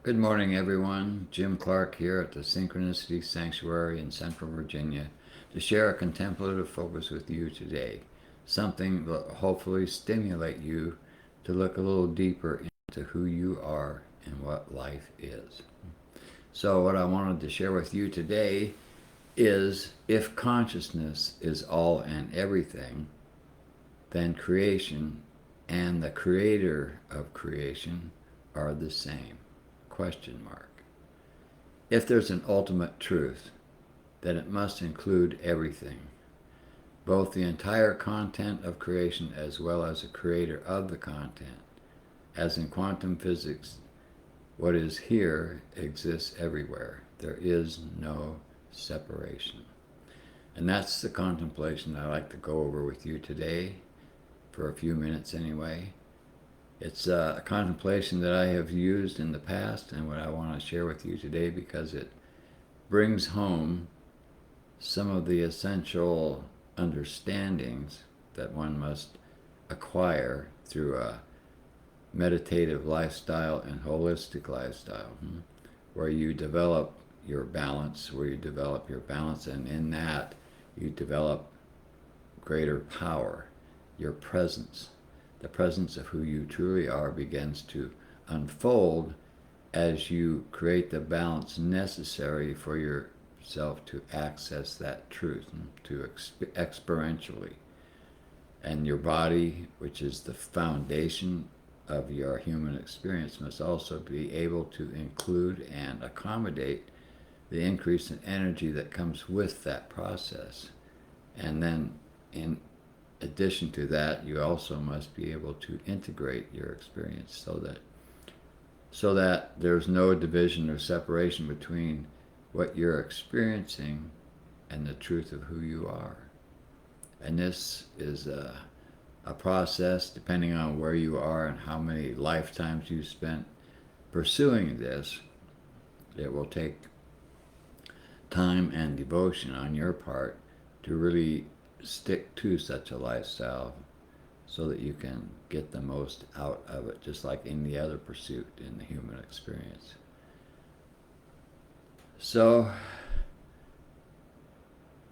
Good morning, everyone. Jim Clarke here at the Synchronicity Sanctuary in Central Virginia to share a contemplative focus with you today. Something that will hopefully stimulate you to look a little deeper into who you are and what life is. So, what I wanted to share with you today is if consciousness is all and everything, then creation and the creator of creation are the same. Question mark. If there's an ultimate truth, then it must include everything, both the entire content of creation as well as the creator of the content. As in quantum physics, what is here exists everywhere. There is no separation. And that's the contemplation I'd like to go over with you today, for a few minutes anyway. It's a contemplation that I have used in the past and what I want to share with you today because it brings home some of the essential understandings that one must acquire through a meditative lifestyle and holistic lifestyle, where you develop your balance, and in that you develop greater power, your presence. The presence of who you truly are begins to unfold as you create the balance necessary for yourself to access that truth, to experientially. And your body, which is the foundation of your human experience, must also be able to include and accommodate the increase in energy that comes with that process. And then in addition to that, you also must be able to integrate your experience so that there's no division or separation between what you're experiencing and the truth of who you are. And this is a process, depending on where you are and how many lifetimes you spent pursuing this. It will take time and devotion on your part to really stick to such a lifestyle so that you can get the most out of it, just like any other pursuit in the human experience. So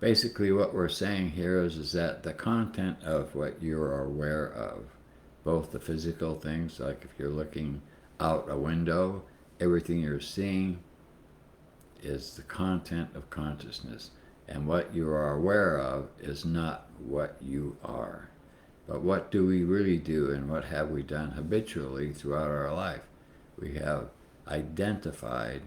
basically what we're saying here is that the content of what you are aware of, both the physical things, like if you're looking out a window, everything you're seeing is the content of consciousness. And what you are aware of is not what you are. But what do we really do, and what have we done habitually throughout our life? We have identified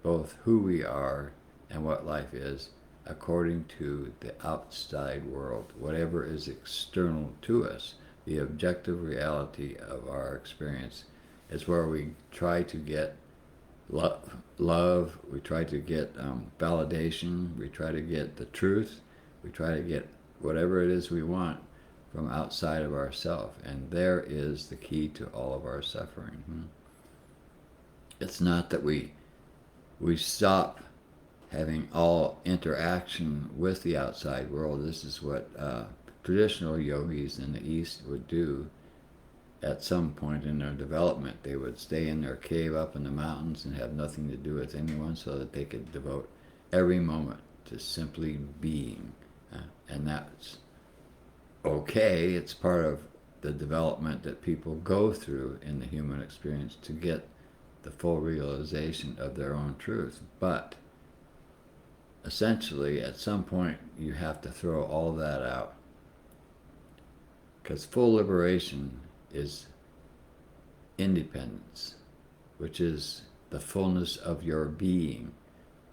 both who we are and what life is according to the outside world, whatever is external to us. The objective reality of our experience is where we try to get love, we try to get validation, we try to get the truth, we try to get whatever it is we want from outside of ourselves. And there is the key to all of our suffering. It's not that we stop having all interaction with the outside world. This is what traditional yogis in the East would do. At some point in their development, they would stay in their cave up in the mountains and have nothing to do with anyone so that they could devote every moment to simply being. And that's okay. It's part of the development that people go through in the human experience to get the full realization of their own truth. But essentially, at some point, you have to throw all that out. Because full liberation is independence, which is the fullness of your being,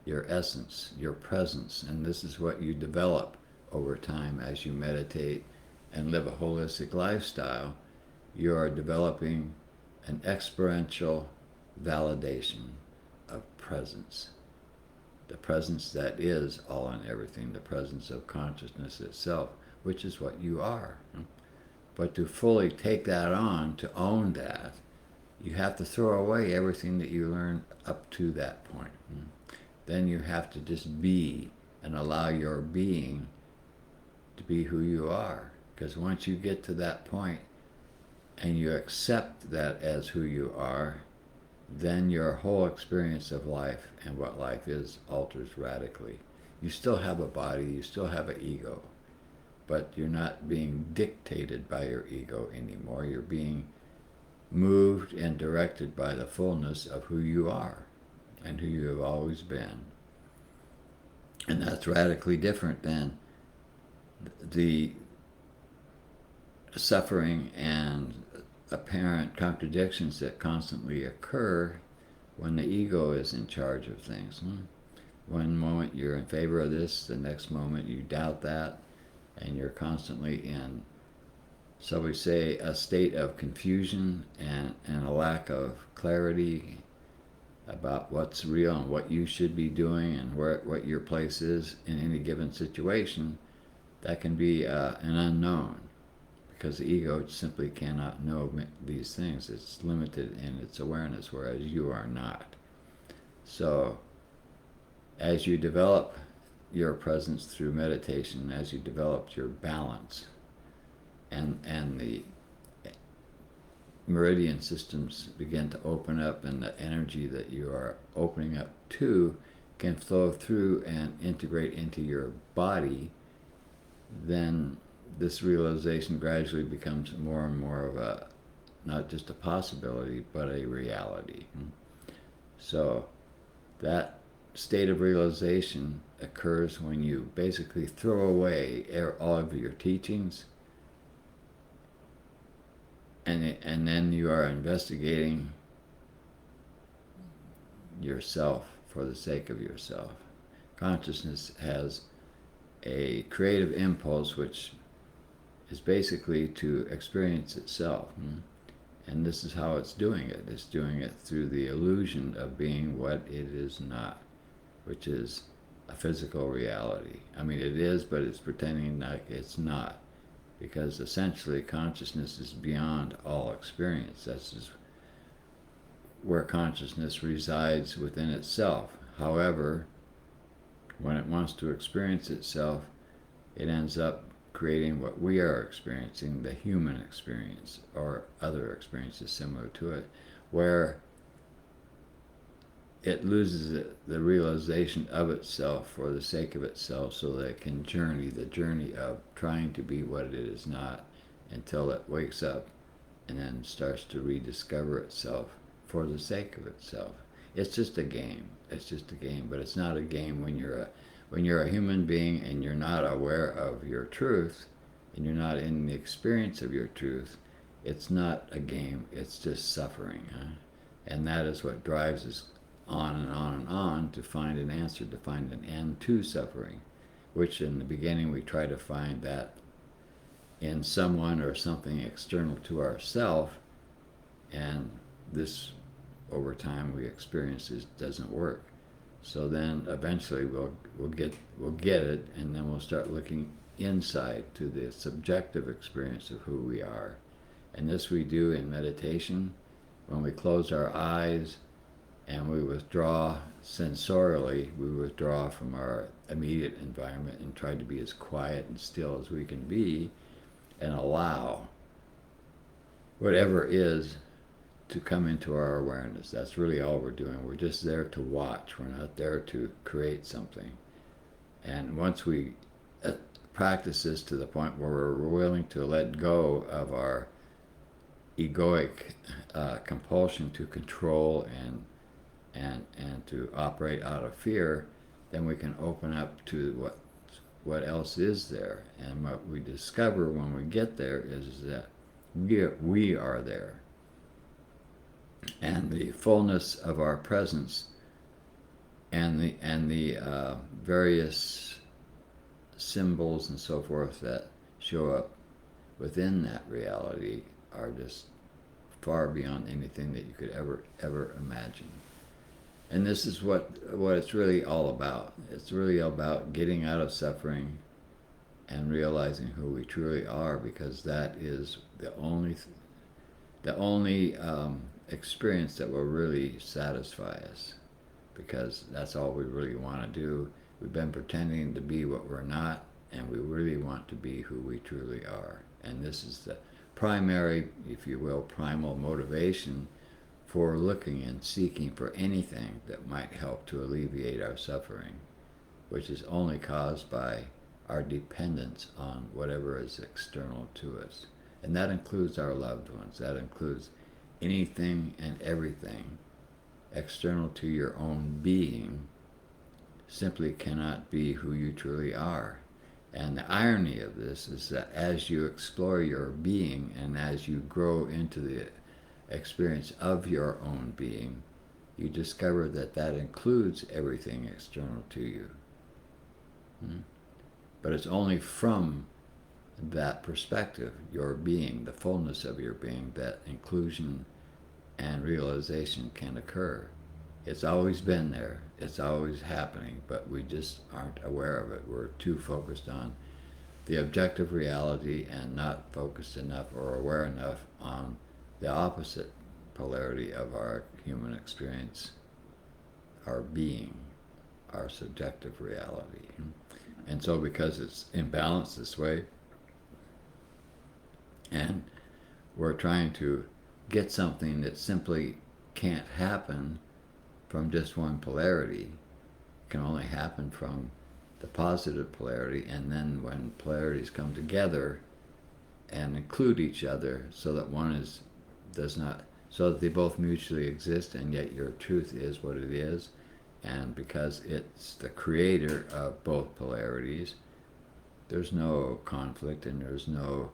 your essence, your presence. And this is what you develop over time as you meditate and live a holistic lifestyle. You are developing an experiential validation of presence. The presence that is all and everything, the presence of consciousness itself, which is what you are. But to fully take that on, to own that, you have to throw away everything that you learned up to that point. Then you have to just be and allow your being to be who you are. Because once you get to that point and you accept that as who you are, then your whole experience of life and what life is alters radically. You still have a body, you still have an ego, but you're not being dictated by your ego anymore. You're being moved and directed by the fullness of who you are and who you have always been. And that's radically different than the suffering and apparent contradictions that constantly occur when the ego is in charge of things. One moment you're in favor of this, the next moment you doubt that, and you're constantly in, so we say, a state of confusion and a lack of clarity about what's real and what you should be doing and what your place is in any given situation. That can be an unknown, because the ego simply cannot know these things. It's limited in its awareness, whereas you are not. So as you develop your presence through meditation, as you develop your balance, and the meridian systems begin to open up, and the energy that you are opening up to can flow through and integrate into your body, then this realization gradually becomes more and more of a, not just a possibility, but a reality. So that state of realization occurs when you basically throw away all of your teachings, and then you are investigating yourself for the sake of yourself. Consciousness has a creative impulse which is basically to experience itself. And this is how it's doing it. It's doing it through the illusion of being what it is not, which is a physical reality. I mean, it is, but it's pretending like it's not, because essentially consciousness is beyond all experience. That's just where consciousness resides within itself. However, when it wants to experience itself, it ends up creating what we are experiencing, the human experience, or other experiences similar to it, where it loses the realization of itself for the sake of itself, so that it can journey the journey of trying to be what it is not, until it wakes up and then starts to rediscover itself for the sake of itself. It's just a game. It's just a game, but it's not a game when you're a human being and you're not aware of your truth, and you're not in the experience of your truth. It's not a game. It's just suffering, and that is what drives us on and on and on, to find an answer, to find an end to suffering, which in the beginning we try to find that in someone or something external to ourself, and this, over time, we experience this doesn't work. So then eventually we'll get it, and then we'll start looking inside to the subjective experience of who we are. And this we do in meditation, when we close our eyes and we withdraw sensorially. We withdraw from our immediate environment and try to be as quiet and still as we can be, and allow whatever is to come into our awareness. That's really all we're doing. We're just there to watch. We're not there to create something. And once we practice this to the point where we're willing to let go of our egoic compulsion to control and to operate out of fear, then we can open up to what else is there. And what we discover when we get there is that we are there. And the fullness of our presence and the various symbols and so forth that show up within that reality are just far beyond anything that you could ever imagine. And this is what it's really all about. It's really about getting out of suffering and realizing who we truly are, because that is the only experience that will really satisfy us, because that's all we really want to do. We've been pretending to be what we're not, and we really want to be who we truly are. And this is the primary, if you will, primal motivation for looking and seeking for anything that might help to alleviate our suffering, which is only caused by our dependence on whatever is external to us. And that includes our loved ones. That includes anything and everything external to your own being simply cannot be who you truly are. And the irony of this is that as you explore your being and as you grow into the experience of your own being, you discover that that includes everything external to you. But it's only from that perspective, your being, the fullness of your being, that inclusion and realization can occur. It's always been there. It's always happening, but we just aren't aware of it. We're too focused on the objective reality and not focused enough or aware enough on the opposite polarity of our human experience, our being, our subjective reality. And so because it's imbalanced this way, and we're trying to get something that simply can't happen from just one polarity, it can only happen from the positive polarity, and then when polarities come together and include each other so that one is does not so that they both mutually exist and yet your truth is what it is, and because it's the creator of both polarities, there's no conflict and there's no,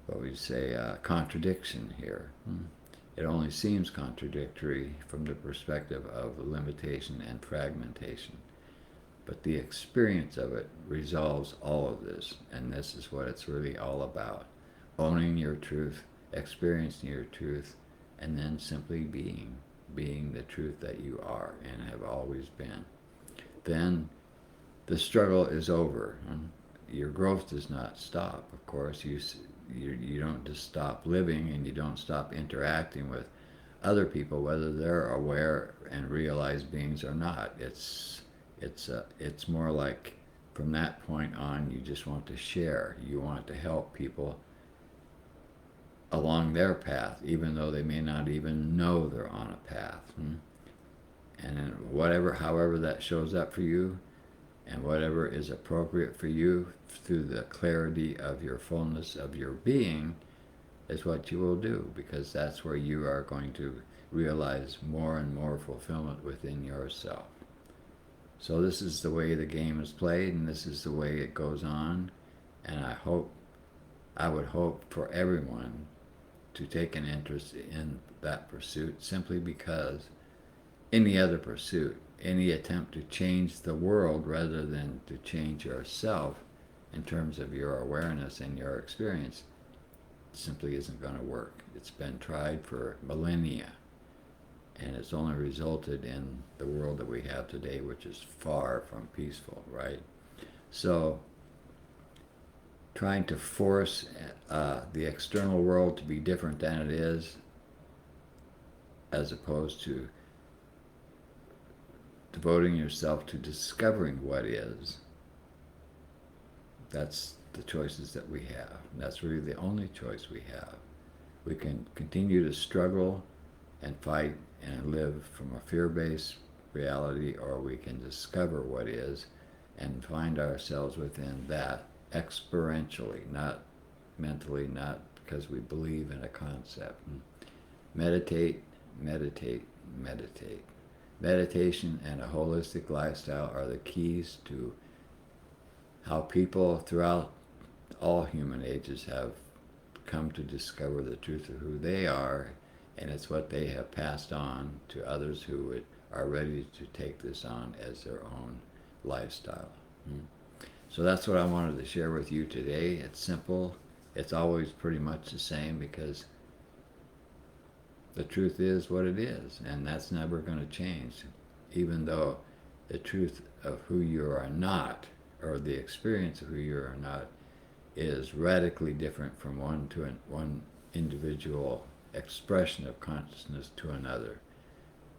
what we say, contradiction here. It only seems contradictory from the perspective of limitation and fragmentation. But the experience of it resolves all of this, and this is what it's really all about. Owning your truth, experiencing your truth, and then simply being the truth that you are and have always been. Then the struggle is over. Your growth does not stop. Of course, you don't just stop living, and you don't stop interacting with other people, whether they're aware and realized beings or not. It's more like from that point on, you just want to share. You want to help people along their path, even though they may not even know they're on a path. And however that shows up for you, and whatever is appropriate for you through the clarity of your fullness of your being is what you will do, because that's where you are going to realize more and more fulfillment within yourself. So this is the way the game is played, and this is the way it goes on, and I would hope for everyone to take an interest in that pursuit, simply because any other pursuit, any attempt to change the world rather than to change yourself in terms of your awareness and your experience, simply isn't going to work. It's been tried for millennia, and it's only resulted in the world that we have today, which is far from peaceful, right? So trying to force the external world to be different than it is, as opposed to devoting yourself to discovering what is, that's the choices that we have. That's really the only choice we have. We can continue to struggle and fight and live from a fear-based reality, or we can discover what is and find ourselves within that experientially, not mentally, not because we believe in a concept. Meditate, meditate, meditate. Meditation and a holistic lifestyle are the keys to how people throughout all human ages have come to discover the truth of who they are, and it's what they have passed on to others who are ready to take this on as their own lifestyle. So that's what I wanted to share with you today. It's simple. It's always pretty much the same, because the truth is what it is, and that's never going to change, even though the truth of who you are not, or the experience of who you are not, is radically different from one individual expression of consciousness to another.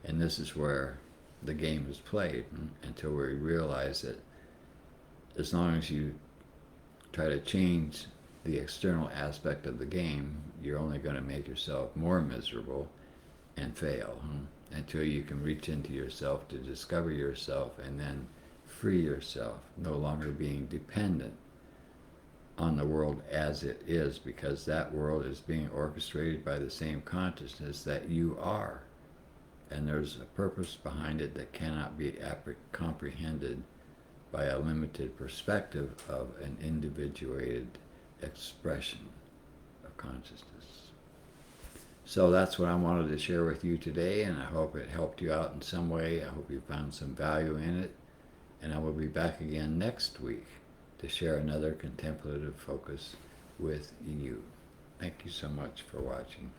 And this is where the game is played, until we realize that as long as you try to change the external aspect of the game, you're only going to make yourself more miserable, and fail, until you can reach into yourself to discover yourself and then free yourself, no longer being dependent on the world as it is, because that world is being orchestrated by the same consciousness that you are. And there's a purpose behind it that cannot be comprehended by a limited perspective of an individuated expression of consciousness. So that's what I wanted to share with you today, and I hope it helped you out in some way. I hope you found some value in it, and I will be back again next week to share another contemplative focus with you. Thank you so much for watching.